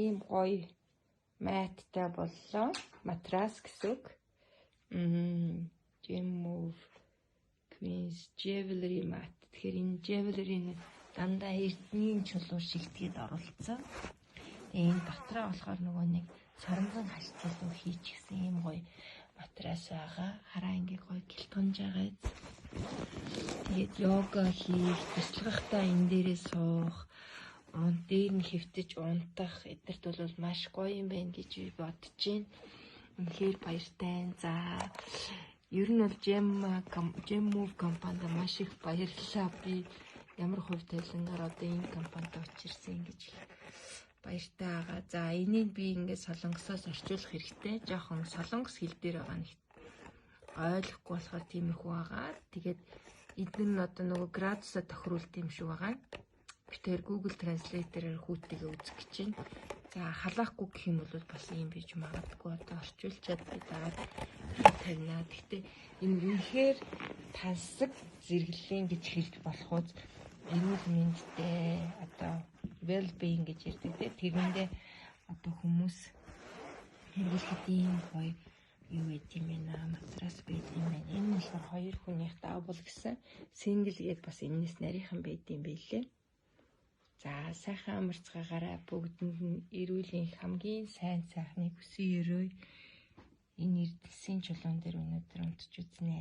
ийм гоё маттай боллоо. Матрас гэсэн үг. Gem Move Queen's Jewelry mat. Тэгэхээр энэ jewelry-г дандаа эрдэнийн чулуу шигтгэд оролцсон. Энэ дотроо болохоор нөгөө нэг соромгон хальцуулуу хийчихсэн ийм гоё матрас байгаа. Хараа ингээ гоё гэлтгонж байгаа. Тэгээд йога хийх, туслахтаа энэ дээрээ суух, дээр нь хэвтэж унтах эдгэрт бол маш гоё юм байна гэж би бодож байна. Үнэхээр баяртай. За ер нь бол Gem Move компанид маш их баярлалаа. Би ямар хувь тавилангаар одоо энэ компанид очирсан гэж баяртай байгаа. За энийг би ингээд солонгосоос орчуулах хэрэгтэй. Жохон солонгос хэл дээр байгаа нэг ойлгохгүй болохоор тийм их байгаа. Тэгээд эдгээр нь одоо нөгөө градусаа тохируулт юм шиг байгаа. Би тэр Google Translator-аар хүүтэйгээ үзэх гэж байна. За халаахгүй гэх юм бол бас юм биж магадгүй одоо орчуулчаад би дагаад тавина. Гэхдээ энэ үнэхээр тансаг зэрэглэлийн гэж хэлж болох уу? Эрүүл мэндтэй одоо well-being гэж ярьдаг тийм. Тэрэндээ одоо хүмүүс хэрэглэхэд ийм гоё юу байт юм бэ? Матрас байт юм байна. Энэ нь болохоор хоёр хүнийх даабл гэсэн single гээд бас энэс нарийнхан байт юм байлээ. За сайхан амарцгаагаараа бүгдэнд нь эрүүлийн хамгийн сайн сайхныг хүсье өрөө. Энэ эрдэсийн чулуун дээр өнөөдөр унтж үзнэ.